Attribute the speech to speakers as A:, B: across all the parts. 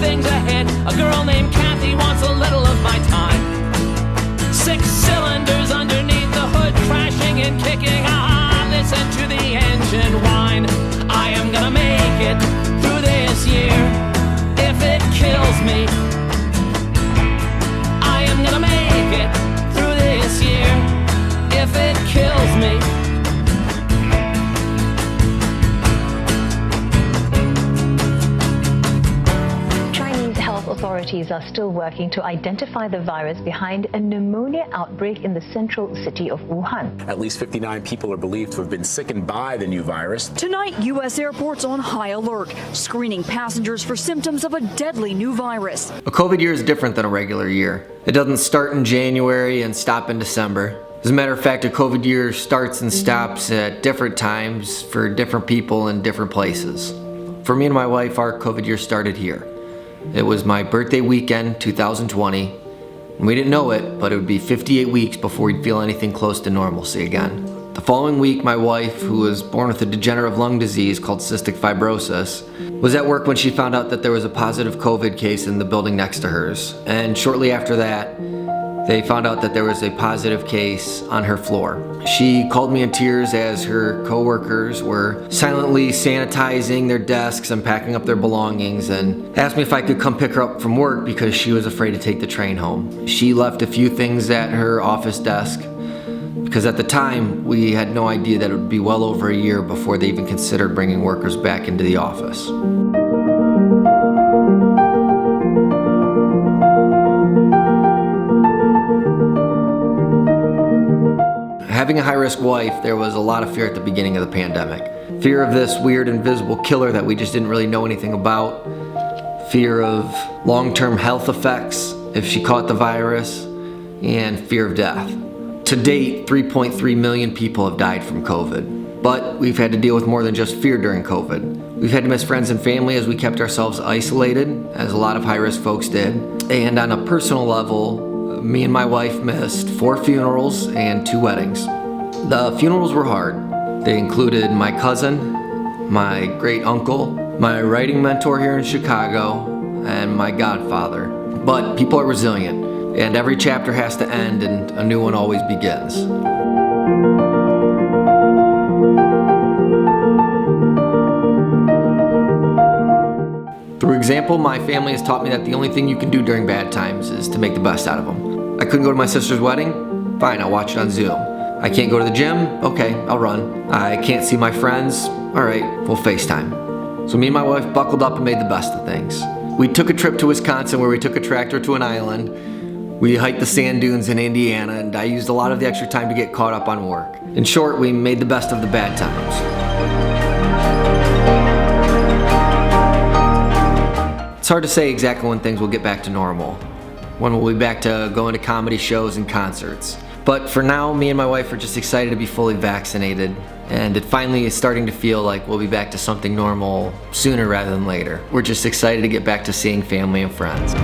A: things ahead. A girl named Kathy wants a little of my time. 6 cylinders underneath the hood, crashing and kicking. Ah, listen to the engine whine. I am gonna make it through this year. If it kills me, I am gonna make it through this year. If it kills me.
B: Authorities are still working to identify the virus behind a pneumonia outbreak in the central city of Wuhan.
C: At least 59 people are believed to have been sickened by the new virus.
D: Tonight, U.S. airports on high alert, screening passengers for symptoms of a deadly new virus.
E: A COVID year is different than a regular year. It doesn't start in January and stop in December. As a matter of fact, a COVID year starts and stops at different times for different people in different places. For me and my wife, our COVID year started here. It was my birthday weekend, 2020. And we didn't know it, but it would be 58 weeks before we'd feel anything close to normalcy again. The following week, my wife, who was born with a degenerative lung disease called cystic fibrosis, was at work when she found out that there was a positive COVID case in the building next to hers. And shortly after that, they found out that there was a positive case on her floor. She called me in tears as her coworkers were silently sanitizing their desks and packing up their belongings, and asked me if I could come pick her up from work because she was afraid to take the train home. She left a few things at her office desk because at the time we had no idea that it would be well over a year before they even considered bringing workers back into the office. Having a high-risk wife, there was a lot of fear at the beginning of the pandemic. Fear of this weird invisible killer that we just didn't really know anything about. Fear of long-term health effects if she caught the virus, and fear of death. To date, 3.3 million people have died from COVID. But we've had to deal with more than just fear during COVID. We've had to miss friends and family as we kept ourselves isolated, as a lot of high-risk folks did. And on a personal level, me and my wife missed 4 funerals and 2 weddings. The funerals were hard. They included my cousin, my great uncle, my writing mentor here in Chicago, and my godfather. But people are resilient, and every chapter has to end and a new one always begins. Through example, my family has taught me that the only thing you can do during bad times is to make the best out of them. I couldn't go to my sister's wedding? Fine, I'll watch it on Zoom. I can't go to the gym? Okay, I'll run. I can't see my friends? Alright, we'll FaceTime. So me and my wife buckled up and made the best of things. We took a trip to Wisconsin where we took a tractor to an island. We hiked the sand dunes in Indiana, and I used a lot of the extra time to get caught up on work. In short, we made the best of the bad times. It's hard to say exactly when things will get back to normal. When we'll be back to going to comedy shows and concerts. But for now, me and my wife are just excited to be fully vaccinated, and it finally is starting to feel like we'll be back to something normal sooner rather than later. We're just excited to get back to seeing family and friends.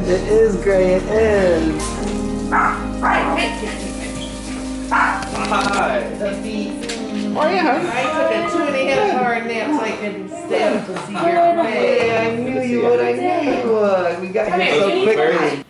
F: It is great, it is.
G: Hi.
F: Oh yeah.
G: I took a 2.5-hour nap so I could stay up to see your face.
F: Hey, I knew you would, We got here so quickly.